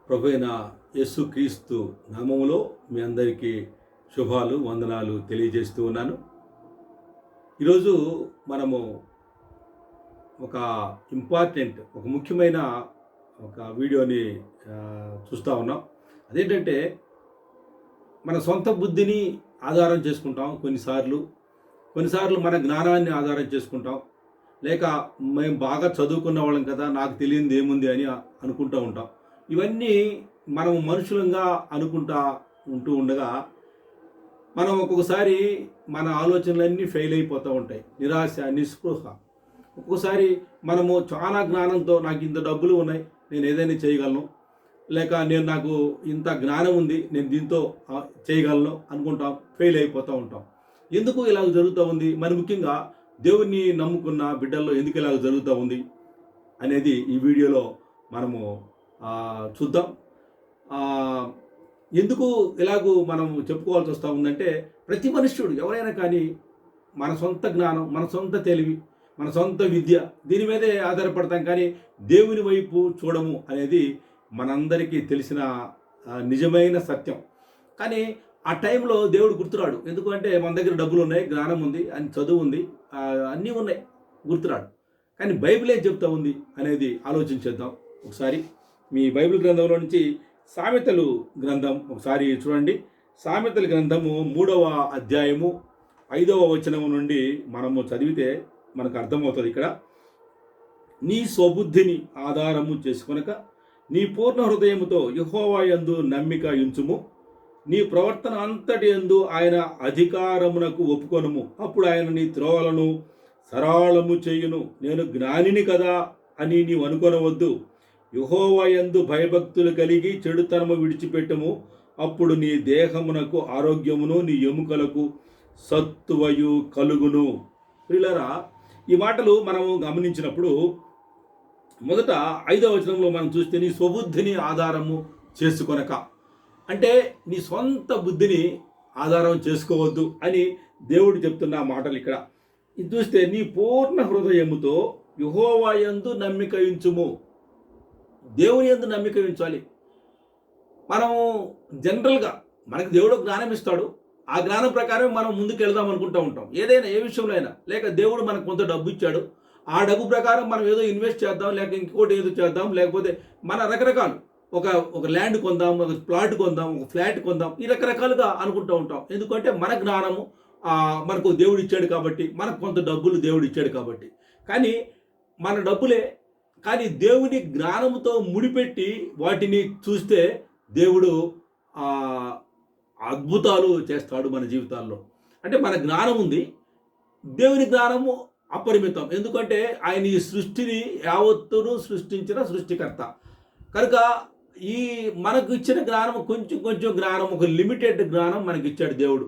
ప్రభువైన యేసుక్రీస్తు నామములో మీ అందరికీ శుభాలు వందనాలు తెలియజేస్తూ ఉన్నాను. ఈరోజు మనము ఒక ముఖ్యమైన వీడియోని చూస్తూ ఉన్నాం. అదేంటంటే మన సొంత బుద్ధిని ఆధారం చేసుకుంటాం. కొన్నిసార్లు మన జ్ఞానాన్ని ఆధారం చేసుకుంటాం. లేక మేము బాగా చదువుకున్న వాళ్ళం కదా, నాకు తెలియనిది ఏముంది అని అనుకుంటూ ఉంటాం. ఇవన్నీ మనం మనుషులంగా అనుకుంటా ఉండగా మనం ఒక్కొక్కసారి మన ఆలోచనలన్నీ ఫెయిల్ అయిపోతూ ఉంటాయి. నిరాశ, నిస్పృహ. ఒక్కొక్కసారి మనము చాలా జ్ఞానంతో నాకు ఇంత డబ్బులు ఉన్నాయి, నేను ఏదైనా చేయగలను, లేక నాకు ఇంత జ్ఞానం ఉంది, నేను దీంతో చేయగలను అనుకుంటాం, ఫెయిల్ అయిపోతూ ఉంటాం. ఎందుకు ఇలాగ జరుగుతూ ఉంది? మరి ముఖ్యంగా దేవుణ్ణి నమ్ముకున్న బిడ్డల్లో ఎందుకు ఇలాగ జరుగుతూ ఉంది అనేది ఈ వీడియోలో మనము చూద్దాం. ఎందుకు ఇలాగూ మనం చెప్పుకోవాల్సి వస్తూ ఉందంటే, ప్రతి మనుష్యుడు ఎవరైనా కానీ మన సొంత జ్ఞానం, మన సొంత తెలివి, మన సొంత విద్య, దీని మీదే ఆధారపడతాం. కానీ దేవుని వైపు చూడము అనేది మనందరికీ తెలిసిన నిజమైన సత్యం. కానీ ఆ టైంలో దేవుడు గుర్తురాడు. ఎందుకంటే మన దగ్గర డబ్బులు ఉన్నాయి, జ్ఞానం ఉంది, అని చదువు ఉంది, అన్నీ ఉన్నాయి, గుర్తురాడు. కానీ బైబిల్ ఏం చెప్తా ఉంది అనేది ఆలోచించేద్దాం ఒకసారి. మీ బైబిల్ గ్రంథంలో నుంచి సామెతలు గ్రంథం ఒకసారి చూడండి. సామెతల గ్రంథము 3వ అధ్యాయము 5వ వచనము నుండి మనము చదివితే మనకు అర్థమవుతుంది. ఇక్కడ నీ స్వబుద్ధిని ఆధారము చేసుకొనక నీ పూర్ణ హృదయముతో యెహోవా యందు నమ్మిక ఉంచుము. నీ ప్రవర్తన అంతటి యందు ఆయన అధికారమునకు ఒప్పుకొనుము. అప్పుడు ఆయన నీ త్రోవలను సరళము చేయును. నేను జ్ఞానిని కదా అని నీవు అనుకొనవద్దు. యెహోవా యందు భయభక్తులు కలిగి చెడుతనము విడిచిపెట్టుము. అప్పుడు నీ దేహమునకు ఆరోగ్యమును, నీ ఎముకలకు సత్తువయు కలుగును. ప్రియులారా, ఈ మాటలు మనము గమనించినప్పుడు మొదట 5వ వచనంలో మనం చూస్తే నీ స్వబుద్ధిని ఆధారము చేసుకొనక, అంటే నీ సొంత బుద్ధిని ఆధారం చేసుకోవద్దు అని దేవుడు చెప్తున్న మాటలు ఇక్కడ. ఇది చూస్తే నీ పూర్ణ హృదయముతో యెహోవా యందు నమ్మిక ఉంచుము. దేవుని యందు నమ్మిక ఉంచాలి. మనము జనరల్గా మనకు దేవుడు జ్ఞానం ఇస్తాడు, ఆ జ్ఞానం ప్రకారం మనం ముందుకు వెళ్దాం అనుకుంటూ ఉంటాం. ఏదైనా, ఏ విషయంలో అయినా. లేక దేవుడు మనకు కొంత డబ్బు ఇచ్చాడు, ఆ డబ్బు ప్రకారం మనం ఏదో ఇన్వెస్ట్ చేద్దాం, లేక ఇంకోటి ఏదో చేద్దాం, లేకపోతే మన రకరకాలు ఒక ల్యాండ్ కొందాం, ఒక ప్లాట్ కొందాం, ఒక ఫ్లాట్ కొందాం, ఈ రకరకాలుగా అనుకుంటూ ఉంటాం. ఎందుకంటే మన జ్ఞానము మనకు దేవుడు ఇచ్చాడు కాబట్టి, మనకు కొంత డబ్బులు దేవుడు ఇచ్చాడు కాబట్టి. కానీ మన డబ్బులే, కానీ దేవుని జ్ఞానముతో ముడిపెట్టి వాటిని చూస్తే దేవుడు అద్భుతాలు చేస్తాడు మన జీవితాల్లో. అంటే మన జ్ఞానం ఉంది, దేవుని జ్ఞానము అపరిమితం. ఎందుకంటే ఆయన ఈ సృష్టిని యావత్తును సృష్టించిన సృష్టికర్త కనుక ఈ మనకు ఇచ్చిన జ్ఞానం కొంచెం జ్ఞానం, ఒక లిమిటెడ్ జ్ఞానం మనకి ఇచ్చాడు దేవుడు.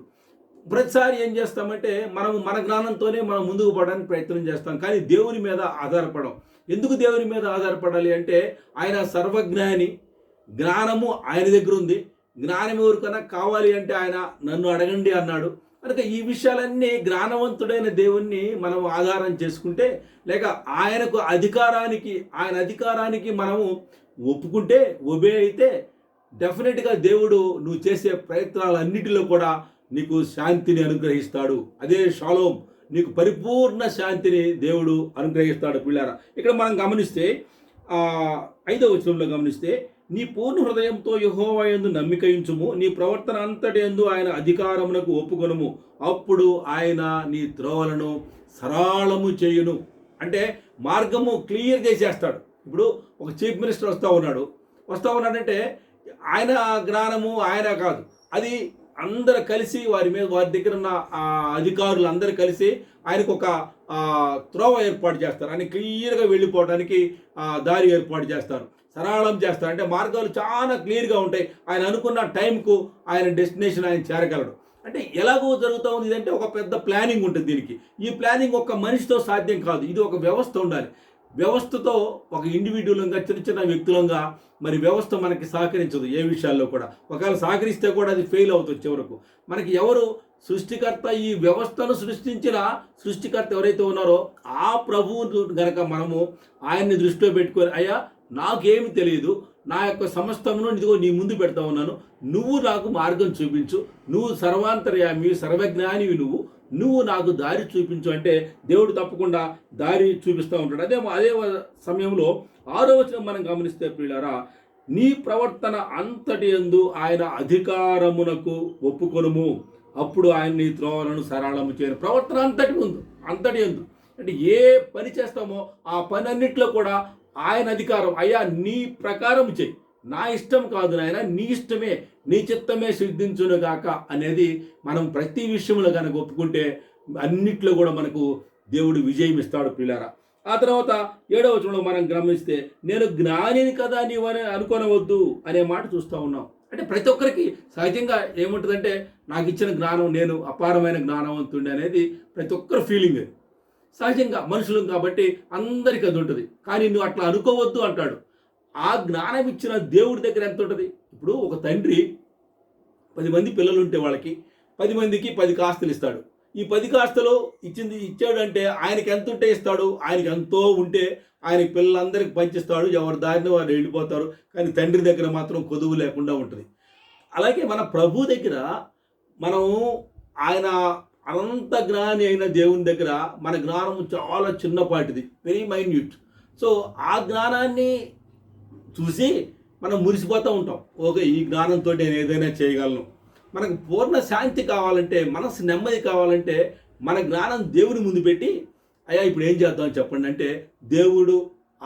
ప్రతిసారి ఏం చేస్తామంటే మన జ్ఞానంతోనే మనం ముందుకు పోవడానికి ప్రయత్నం చేస్తాం, కానీ దేవుని మీద ఆధారపడం. ఎందుకు దేవుని మీద ఆధారపడాలి అంటే ఆయన సర్వజ్ఞాని, జ్ఞానము ఆయన దగ్గర ఉంది. జ్ఞానం ఎవరికైనా కావాలి అంటే ఆయన నన్ను అడగండి అన్నాడు. కనుక ఈ విషయాలన్నీ జ్ఞానవంతుడైన దేవుణ్ణి మనం ఆధారం చేసుకుంటే, లేక ఆయన అధికారానికి మనము ఒప్పుకుంటే, ఒబే అయితే డెఫినెట్గా దేవుడు నువ్వు చేసే ప్రయత్నాలన్నిటిలో కూడా నీకు శాంతిని అనుగ్రహిస్తాడు. అదే షాలోం, నీకు పరిపూర్ణ శాంతిని దేవుడు అనుగ్రహిస్తాడు. పిల్లారా, ఇక్కడ మనం గమనిస్తే 5వ వచనంలో గమనిస్తే, నీ పూర్ణ హృదయంతో యెహోవా యందు నమ్మిక ఉంచుము. నీ ప్రవర్తన అంతటి యందు ఆయన అధికారమునకు ఒప్పుకొనుము. అప్పుడు ఆయన నీ త్రోవలను సరళము చేయును. అంటే మార్గము క్లియర్ చేసేస్తాడు. ఇప్పుడు ఒక చీఫ్ మినిస్టర్ వస్తూ ఉన్నాడంటే ఆయన జ్ఞానము ఆయన కాదు, అది అందరు కలిసి వారి దగ్గర ఉన్న అధికారులు అందరూ కలిసి ఆయనకు ఒక త్రోవ ఏర్పాటు చేస్తారు. ఆయన క్లియర్గా వెళ్ళిపోవడానికి దారి ఏర్పాటు చేస్తారు, సరళం చేస్తారు. అంటే మార్గాలు చాలా క్లియర్గా ఉంటాయి. ఆయన అనుకున్న టైంకు ఆయన డెస్టినేషన్ ఆయన చేరగలడు. అంటే ఎలాగో జరుగుతూ ఉంది ఇదంటే ఒక పెద్ద ప్లానింగ్ ఉంటుంది దీనికి. ఈ ప్లానింగ్ ఒక్క మనిషితో సాధ్యం కాదు, ఇది ఒక వ్యవస్థ ఉండాలి. వ్యవస్థతో ఒక ఇండివిజువల్గా, చిన్న వ్యక్తులంగా మరి వ్యవస్థ మనకి సహకరించదు ఏ విషయాల్లో కూడా. ఒకవేళ సహకరిస్తే కూడా అది ఫెయిల్ అవుతుంది చివరకు. మనకి ఎవరు సృష్టికర్త, ఈ వ్యవస్థను సృష్టించిన సృష్టికర్త ఎవరైతే ఉన్నారో ఆ ప్రభువు గనక మనము ఆయన్ని దృష్టిలో పెట్టుకొని, అయ్యా నాకేమి తెలియదు, నా యొక్క సమస్తమును ఇదిగో నీ ముందు పెడతా ఉన్నాను, నువ్వు నాకు మార్గం చూపించు, నువ్వు సర్వాంతర్యామి సర్వజ్ఞానివి, నువ్వు నాకు దారి చూపించు అంటే దేవుడు తప్పకుండా దారి చూపిస్తూ ఉంటాడు. అదే సమయంలో 6వ వచనం మనం గమనిస్తే ప్రియులారా, నీ ప్రవర్తన అంతటి యందు ఆయన అధికారమునకు ఒప్పుకొనుము, అప్పుడు ఆయన నీ త్రోవలను సరళము చేయను. ప్రవర్తన అంతటి యందు అంటే ఏ పని చేస్తామో ఆ పని అన్నిట్లో కూడా ఆయన అధికారం, అయ్యా నీ ప్రకారం చెయ్యి, నా ఇష్టం కాదు నాయన, నీ ఇష్టమే, నీ చిత్తమే సిద్ధించును గాక అనేది మనం ప్రతి విషయంలో కనుక ఒప్పుకుంటే అన్నిట్లో కూడా మనకు దేవుడు విజయం ఇస్తాడు ప్రియులారా. ఆ తర్వాత 7వ వచనంలో మనం గమనిస్తే, నేను జ్ఞానిని కదా నీవని అనుకోనవద్దు అనే మాట చూస్తూ ఉన్నాం. అంటే ప్రతి ఒక్కరికి సహజంగా ఏముంటుందంటే, నాకు ఇచ్చిన జ్ఞానం, నేను అపారమైన జ్ఞానవంతుడి అనేది ప్రతి ఒక్కరి ఫీలింగ్. సహజంగా మనుషులం కాబట్టి అందరికీ అది ఉంటుంది. కానీ నువ్వు అట్లా అనుకోవద్దు అంటాడు. ఆ జ్ఞానం ఇచ్చిన దేవుడి దగ్గర ఎంత ఉంటుంది? ఇప్పుడు ఒక తండ్రి 10 మంది పిల్లలు ఉంటే వాళ్ళకి 10 మందికి 10 కాస్తులు ఇస్తాడు. ఈ 10 కాస్తులు ఇచ్చాడంటే ఆయనకి ఎంత ఉంటే ఇస్తాడు? ఆయనకి ఎంతో ఉంటే ఆయనకి పిల్లలందరికీ పంచిస్తాడు, ఎవరి దారిని వారు వెళ్ళిపోతారు. కానీ తండ్రి దగ్గర మాత్రం కొదువు లేకుండా ఉంటుంది. అలాగే మన ప్రభు దగ్గర మనం ఆయన అనంత జ్ఞాని అయిన దేవుని దగ్గర మన జ్ఞానం చాలా చిన్నపాటిది, వెరీ మైన్యూట్. సో ఆ జ్ఞానాన్ని చూసి మనం మురిసిపోతూ ఉంటాం. ఓకే, ఈ జ్ఞానంతో నేను ఏదైనా చేయగలను. మనకు పూర్ణ శాంతి కావాలంటే, మనసు నెమ్మది కావాలంటే మన జ్ఞానం దేవుని ముందు పెట్టి, అయ్యా ఇప్పుడు ఏం చేద్దాం చెప్పండి అంటే దేవుడు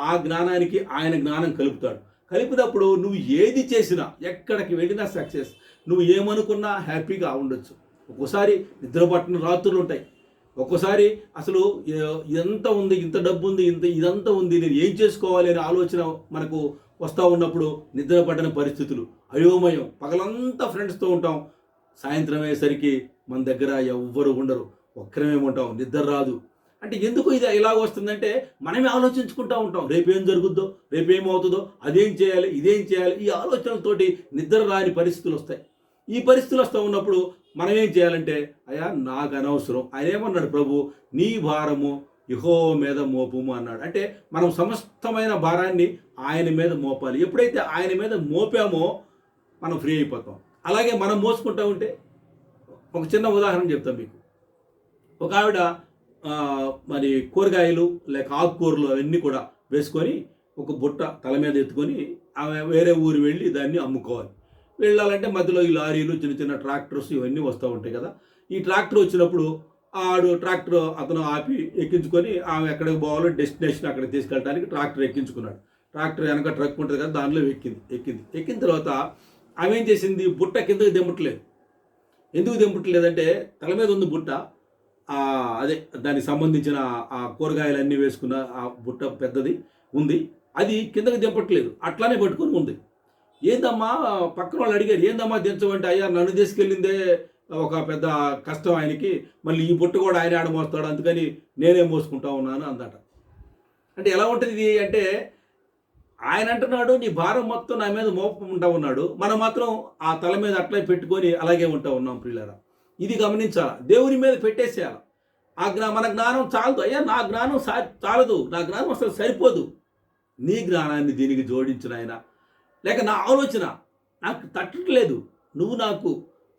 ఆ జ్ఞానానికి ఆయన జ్ఞానం కలుపుతాడు. కలిపినప్పుడు నువ్వు ఏది చేసినా, ఎక్కడికి వెళ్ళినా సక్సెస్. నువ్వు ఏమనుకున్నా హ్యాపీగా ఉండొచ్చు. ఒక్కోసారి నిద్ర పట్టిన రాత్రులు ఉంటాయి. ఒక్కోసారి అసలు ఎంత ఉంది, ఇంత డబ్బు ఉంది, ఇదంతా ఉంది, నేను ఏం చేసుకోవాలి అనే ఆలోచన మనకు వస్తూ ఉన్నప్పుడు నిద్ర పట్టిన పరిస్థితులు, అయోమయం. పగలంతా ఫ్రెండ్స్తో ఉంటాం, సాయంత్రం అయ్యేసరికి మన దగ్గర ఎవ్వరు ఉండరు, ఒక్కరమే ఉంటాం, నిద్ర రాదు. అంటే ఎందుకు ఇది ఇలాగ వస్తుందంటే మనమే ఆలోచించుకుంటూ ఉంటాం, రేపేం జరుగుద్దో, రేపేమవుతుందో, అదేం చేయాలి, ఇదేం చేయాలి, ఈ ఆలోచనలతోటి నిద్ర రాని పరిస్థితులు వస్తాయి. ఈ పరిస్థితులు వస్తూ ఉన్నప్పుడు మనం ఏం చేయాలంటే, అయ్యా నాకు అనవసరం, ఆయన ఏమన్నాడు ప్రభు, నీ భారము యెహోవా మీద మోపుము అన్నాడు. అంటే మనం సమస్తమైన భారాన్ని ఆయన మీద మోపాలి. ఎప్పుడైతే ఆయన మీద మోపామో మనం ఫ్రీ అయిపోతాం. అలాగే మనం మోసుకుంటూ ఉంటే, ఒక చిన్న ఉదాహరణ చెప్తాం మీకు. ఒక ఆవిడ మరి కూరగాయలు లేక ఆకుకూరలు అవన్నీ కూడా వేసుకొని ఒక బుట్ట తల మీద ఎత్తుకొని ఆమె వేరే ఊరు వెళ్ళి దాన్ని అమ్ముకోవాలి. వెళ్ళాలంటే మధ్యలో ఈ లారీలు, చిన్న చిన్న ట్రాక్టర్స్ ఇవన్నీ వస్తూ ఉంటాయి కదా. ఈ ట్రాక్టర్ వచ్చినప్పుడు ట్రాక్టర్ అతను ఆపి ఎక్కించుకొని ఆమె ఎక్కడికి పోవాలో డెస్టినేషన్ అక్కడికి తీసుకెళ్ళడానికి ట్రాక్టర్ ఎక్కించుకున్నాడు. ట్రాక్టర్ వెనక ట్రక్ ఉంటుంది కదా, దానిలో ఎక్కిన తర్వాత ఆమె ఏం చేసింది, బుట్ట కిందకి దింపట్లేదు. ఎందుకు దింపట్లేదంటే తల మీద ఉంది బుట్ట, అదే దానికి సంబంధించిన ఆ కూరగాయలన్నీ వేసుకున్న ఆ బుట్ట పెద్దది ఉంది, అది కిందకి దింపట్లేదు, అట్లానే పట్టుకొని ఉంది. ఏందమ్మా, పక్కన వాళ్ళు అడిగారు, ఏందమ్మా దించమంటే, అయ్యా నన్ను తీసుకెళ్ళిందే ఒక పెద్ద కష్టం ఆయనకి, మళ్ళీ ఈ బుట్ట కూడా ఆయన ఆడమోస్తాడు, అందుకని నేనే మోసుకుంటా ఉన్నాను అందట. అంటే ఎలా ఉంటుంది ఇది అంటే, ఆయన అంటున్నాడు నీ భారం మొత్తం నా మీద మోపుకుంటా ఉన్నాడు, మనం మాత్రం ఆ తల మీద అట్లే పెట్టుకొని అలాగే ఉంటా ఉన్నాం ప్రియులారా. ఇది గమనించాలి, దేవుని మీద పెట్టేసేయాలి. మన జ్ఞానం చాలదు, అయ్యా నా జ్ఞానం చాలదు, నా జ్ఞానం అసలు సరిపోదు, నీ జ్ఞానాన్ని దీనికి జోడించిన ఆయన, లేక నా ఆలోచన నాకు తట్టట్లేదు, నువ్వు నాకు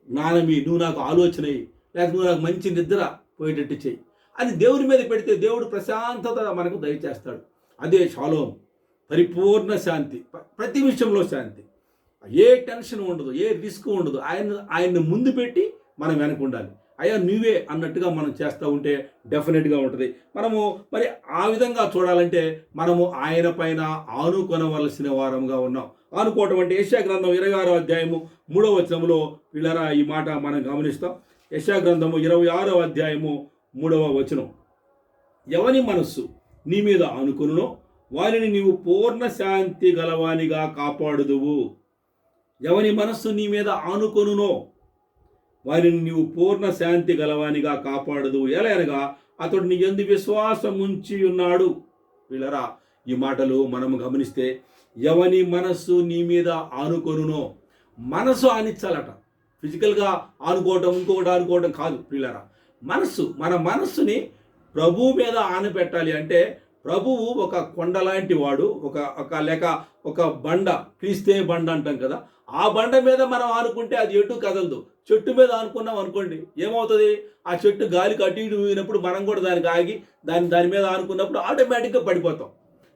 జ్ఞానమి, నువ్వు నాకు ఆలోచనవి, లేక నువ్వు నాకు మంచి నిద్ర పోయేటట్టు చెయ్యి అని దేవుని మీద పెడితే దేవుడు ప్రశాంతత మనకు దయచేస్తాడు. అదే షాలోం, పరిపూర్ణ శాంతి, ప్రతి విషయంలో శాంతి, ఏ టెన్షన్ ఉండదు, ఏ రిస్క్ ఉండదు. ఆయన్ని ముందు పెట్టి మనం వెనక ఉండాలి. అయ్యా నువ్వే అన్నట్టుగా మనం చేస్తూ ఉంటే డెఫినెట్గా ఉంటుంది. మనము మరి ఆ విధంగా చూడాలంటే మనము ఆయన పైన ఆనుకొనవలసిన వారంగా ఉన్నాం. ఆనుకోవటం అంటే యెషయా గ్రంథం 26వ అధ్యాయము 3వ వచనంలో వీళ్ళరా ఈ మాట మనం గమనిస్తాం. యెషయా గ్రంథము 26వ అధ్యాయము 3వ వచనం, ఎవని మనస్సు నీ మీద ఆనుకొనునో వారిని నీవు పూర్ణ శాంతి గలవానిగా కాపాడుదువు. ఎవని మనస్సు నీ మీద ఆనుకొనునో వారిని నీవు పూర్ణ శాంతి గలవానిగా కాపాడదు. ఎలా అనగా అతడు నీ యందు విశ్వాసం ఉంచి ఉన్నాడు. వీళ్ళరా ఈ మాటలు మనము గమనిస్తే, ఎవని మనస్సు నీ మీద ఆనుకొనునో, మనసు ఆనిచ్చాలట. ఫిజికల్గా ఆనుకోవడం, ఇంకొకటి ఆనుకోవడం కాదు వీళ్ళరా. మన మనస్సుని ప్రభు మీద ఆనపెట్టాలి అంటే ప్రభువు ఒక కొండ లాంటి వాడు, లేక ఒక బండ, క్రీస్తే బండ అంటాం కదా, ఆ బండ మీద మనం ఆనుకుంటే అది ఎటు కదలదు. చెట్టు మీద ఆనుకున్నాం అనుకోండి, ఏమవుతుంది? ఆ చెట్టు గాలికి అటు ఇటు ఊగినప్పుడు మనం కూడా దానికి ఆగి దాని మీద ఆనుకున్నప్పుడు ఆటోమేటిక్గా పడిపోతాం.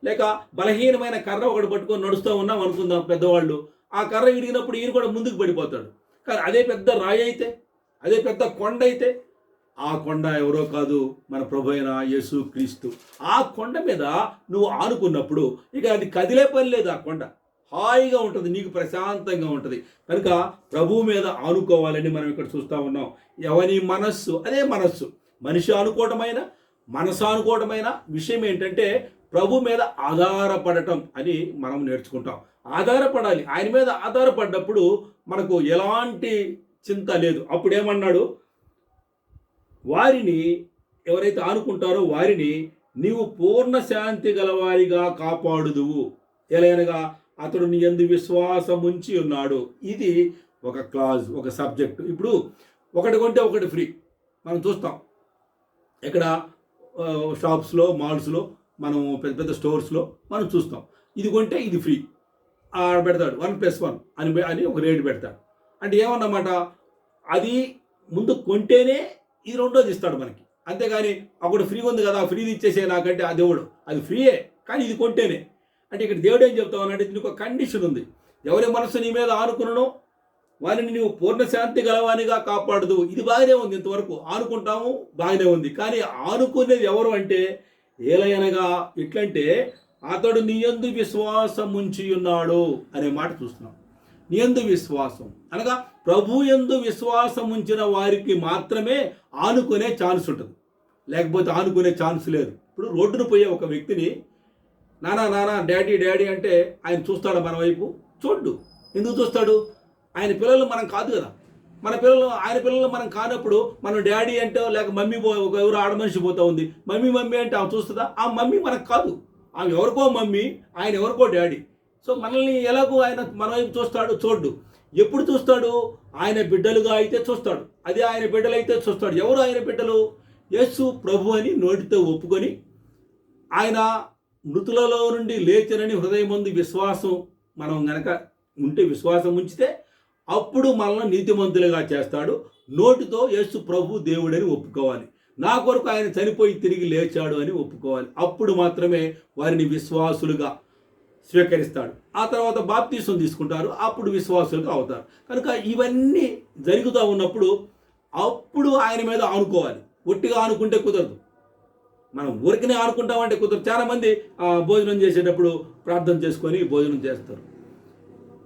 లేక బలహీనమైన కర్ర ఒకటి పట్టుకొని నడుస్తూ ఉన్నాం అనుకుందాం పెద్దవాళ్ళు, ఆ కర్ర ఇరిగినప్పుడు ఈయన కూడా ముందుకు పడిపోతాడు. కానీ అదే పెద్ద రాయి అయితే, అదే పెద్ద కొండ అయితే, ఆ కొండ ఎవరో కాదు, మన ప్రభు అయిన యేసు క్రీస్తు. ఆ కొండ మీద నువ్వు ఆనుకున్నప్పుడు ఇక అది కదిలే పని లేదు. ఆ కొండ హాయిగా ఉంటుంది, నీకు ప్రశాంతంగా ఉంటుంది. కనుక ప్రభువు మీద ఆనుకోవాలని మనం ఇక్కడ చూస్తూ ఉన్నాం. ఎవరి మనస్సు అదే మనస్సు, మనిషి అనుకోవటమైన, మనసు అనుకోవటమైన విషయం ఏంటంటే ప్రభు మీద ఆధారపడటం అని మనం నేర్చుకుంటాం. ఆధారపడాలి. ఆయన మీద ఆధారపడ్డప్పుడు మనకు ఎలాంటి చింత లేదు. అప్పుడు ఏమన్నాడు? వారిని, ఎవరైతే ఆనుకుంటారో వారిని నీవు పూర్ణ శాంతి గలవారిగా కాపాడుదువు, ఎలాగనగా అతడు నీ యందు విశ్వాసం ఉంచి ఉన్నాడు. ఇది ఒక క్లాజ్, ఒక సబ్జెక్టు. ఇప్పుడు ఒకటి కొంటే ఒకటి ఫ్రీ మనం చూస్తాం. ఇక్కడ షాప్స్లో, మాల్స్లో, మనం పెద్ద పెద్ద స్టోర్స్లో మనం చూస్తాం. ఇది కొంటే ఇది ఫ్రీ పెడతాడు, 1+1 అని ఒక రేటు పెడతాడు. అంటే ఏమన్నమాట? అది ముందు కొంటేనే ఇది రెండోది ఇస్తాడు మనకి. అంతేగాని ఒకటి ఫ్రీగా ఉంది కదా, ఫ్రీది ఇచ్చేసే నాకంటే ఆ దేవుడు, అది ఫ్రీయే కానీ ఇది కొంటేనే. అంటే ఇక్కడ దేవుడు ఏం చెప్తామనంటే దీనికి ఒక కండిషన్ ఉంది. ఎవరి మనసు నీ మీద ఆనుకునో వారిని నీవు పూర్ణశాంతి గలవానిగా కాపాడదు. ఇది బాగానే ఉంది, ఇంతవరకు ఆనుకుంటాము, బాగానే ఉంది. కానీ ఆనుకునేది ఎవరు అంటే, ఏలయనగా ఎట్లంటే అతడు నీ యందు విశ్వాసం ఉంచి ఉన్నాడు అనే మాట చూస్తున్నాం. నీ యందు విశ్వాసం అనగా ప్రభు యందు విశ్వాసం ఉంచిన వారికి మాత్రమే ఆనుకునే ఛాన్స్ ఉంటుంది, లేకపోతే ఆనుకునే ఛాన్స్ లేదు. ఇప్పుడు రోడ్డును పోయే ఒక వ్యక్తిని నానా నానా డాడీ డాడీ అంటే ఆయన చూస్తాడు మన వైపు? చూడ్డు. ఎందుకు చూస్తాడు? ఆయన పిల్లలు మనం కాదు కదా. మన పిల్లలు ఆయన పిల్లలు మనం కానప్పుడు మనం డాడీ అంటే, లేక మమ్మీ ఒక ఎవరు ఆడమనిషి పోతా ఉంది, మమ్మీ మమ్మీ అంటే ఆమె చూస్తుందా? ఆ మమ్మీ మనకు కాదు, ఆమె ఎవరికో మమ్మీ, ఆయన ఎవరికో డాడీ. సో మనల్ని ఎలాగో ఆయన మన వైపు చూస్తాడు? చూడ్డు. ఎప్పుడు చూస్తాడు? ఆయన బిడ్డలుగా అయితే చూస్తాడు. అదే ఆయన బిడ్డలైతే చూస్తాడు. ఎవరు ఆయన బిడ్డలు? యేసు ప్రభు అని నోటితో ఒప్పుకొని, ఆయన మృతులలో నుండి లేచనని హృదయమందు విశ్వాసం మనం గనక ఉంటే, విశ్వాసం ఉంచితే అప్పుడు మనల్ని నీతిమంతులుగా చేస్తాడు. నోటితో యేసు ప్రభు దేవుడని ఒప్పుకోవాలి. నా కొరకు ఆయన చనిపోయి తిరిగి లేచాడు అని ఒప్పుకోవాలి. అప్పుడు మాత్రమే వారిని విశ్వాసులుగా స్వీకరిస్తాడు. ఆ తర్వాత బాప్తీసం తీసుకుంటారు, అప్పుడు విశ్వాసులుగా అవుతారు. కనుక ఇవన్నీ జరుగుతూ ఉన్నప్పుడు అప్పుడు ఆయన మీద ఆనుకోవాలి. ఒట్టిగా ఆనుకుంటే కుదరదు. మనం ఊరికనే ఆనుకుంటామంటే కుదరదు. చాలామంది భోజనం చేసేటప్పుడు ప్రార్థన చేసుకొని భోజనం చేస్తారు.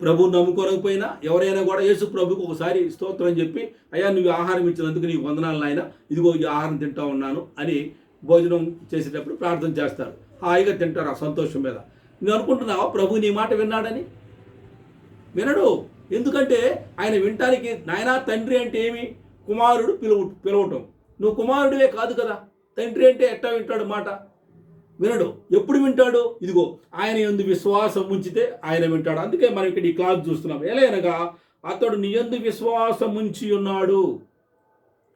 ప్రభువు నమ్ముకోకపోయినా ఎవరైనా కూడా యేసు ప్రభుకు ఒకసారి స్తోత్రం చెప్పి, అయ్యా నువ్వు ఆహారం ఇచ్చినందుకు నీకు వందనాలు నాయన, ఇదిగో ఈ ఆహారం తింటా ఉన్నాను అని భోజనం చేసేటప్పుడు ప్రార్థన చేస్తారు. హాయిగా తింటారు ఆ సంతోషం మీద. నువ్వు అనుకుంటున్నావా ప్రభు నీ మాట విన్నాడని? వినడు. ఎందుకంటే ఆయన వినటానికి, నాయనా తండ్రి అంటే ఏమి? కుమారుడు పిలవటం. నువ్వు కుమారుడివే కాదు కదా, తండ్రి అంటే ఎట్టా వింటాడు మాట? వినడు. ఎప్పుడు వింటాడు? ఇదిగో ఆయన యందు విశ్వాసం ఉంచితే ఆయన వింటాడు. అందుకే మనం ఇక్కడ ఈ క్లాస్ చూస్తున్నాం. ఎలాగనగా అతడు నీ యందు విశ్వాసం ఉంచి ఉన్నాడు,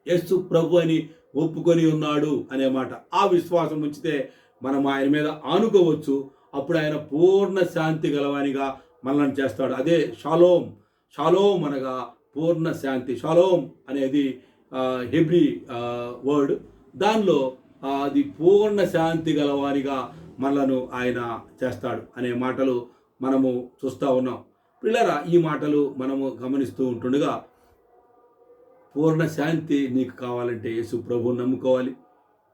యేసు ప్రభు అని ఒప్పుకొని ఉన్నాడు అనే మాట. ఆ విశ్వాసం ఉంచితే మనం ఆయన మీద ఆనుకోవచ్చు. అప్పుడు ఆయన పూర్ణ శాంతి గలవానిగా మనల్ని చేస్తాడు. అదే షాలోం. షాలోం అనగా పూర్ణ శాంతి. షాలోం అనేది హెబ్రీ వర్డ్. దానిలో అది పూర్ణ శాంతి గలవారిగా మనలను ఆయన చేస్తాడు అనే మాటలు మనము చూస్తూ ఉన్నాం. పిల్లరా, ఈ మాటలు మనము గమనిస్తూ ఉంటుండగా, పూర్ణ శాంతి నీకు కావాలంటే యేసు ప్రభువుని నమ్ముకోవాలి,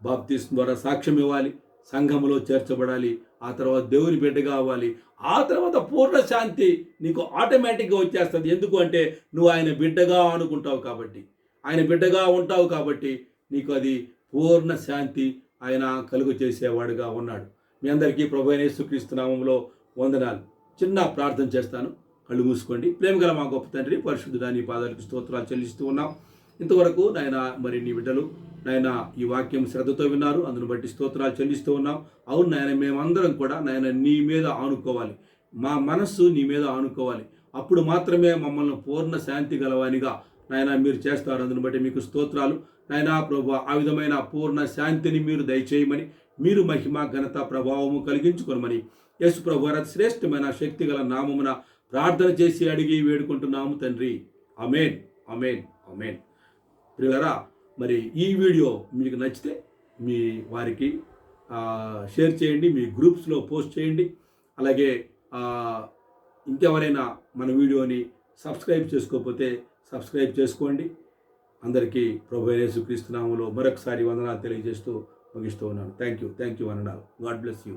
బాప్తిస్మం ద్వారా సాక్ష్యం ఇవ్వాలి, సంఘములో చేర్చబడాలి, ఆ తర్వాత దేవుని బిడ్డగా అవ్వాలి. ఆ తర్వాత పూర్ణ శాంతి నీకు ఆటోమేటిక్గా వచ్చేస్తుంది. ఎందుకు అంటే నువ్వు ఆయన బిడ్డగా అనుకుంటావు కాబట్టి, ఆయన బిడ్డగా ఉంటావు కాబట్టి నీకు అది పూర్ణ శాంతి ఆయన కలుగు చేసేవాడుగా ఉన్నాడు. మీ అందరికీ ప్రభు అయిన యేసుక్రీస్తు నామములో వందనాలు. చిన్న ప్రార్థన చేస్తాను, కళ్ళు మూసుకోండి. ప్రేమగల మా గొప్ప తండ్రి, పరిశుద్ధుడా నీ పాదాలకు స్తోత్రాలు చెల్లిస్తూ ఉన్నాం. ఇంతవరకు నాయన మరి నీ బిడ్డలు నాయన ఈ వాక్యం శ్రద్ధతో విన్నారు, అందును బట్టి స్తోత్రాలు చెల్లిస్తూ ఉన్నాం. అవును నాయన, మేమందరం కూడా నాయన నీ మీద ఆనుకోవాలి, మా మనస్సు నీ మీద ఆనుకోవాలి. అప్పుడు మాత్రమే మమ్మల్ని పూర్ణ శాంతి గలవానిగా నాయన మీరు చేస్తారు. అందును బట్టి మీకు స్తోత్రాలు నాయనా ప్రభు. ఆ విధమైన పూర్ణ శాంతిని మీరు దయచేయమని మీరు మహిమ ఘనత ప్రభావము కలిగించుకొనమని యేసు ప్రభు వారి శ్రేష్టమైన శక్తి గల నామమున ప్రార్థన చేసి అడిగి వేడుకుంటున్నాము తండ్రి. ఆమేన్, ఆమేన్, ఆమేన్. ప్రియులారా, మరి ఈ వీడియో మీకు నచ్చితే మీ వారికి షేర్ చేయండి, మీ గ్రూప్స్లో పోస్ట్ చేయండి. అలాగే ఇంకెవరైనా మన వీడియోని సబ్స్క్రైబ్ చేసుకోకపోతే సబ్స్క్రైబ్ చేసుకోండి. అందరికీ ప్రభువైన యేసుక్రీస్తు నామములో మరొకసారి వందనాలు తెలియజేస్తూ ముగిస్తూ ఉన్నాను. థ్యాంక్ యూ వందనాలు. God bless you.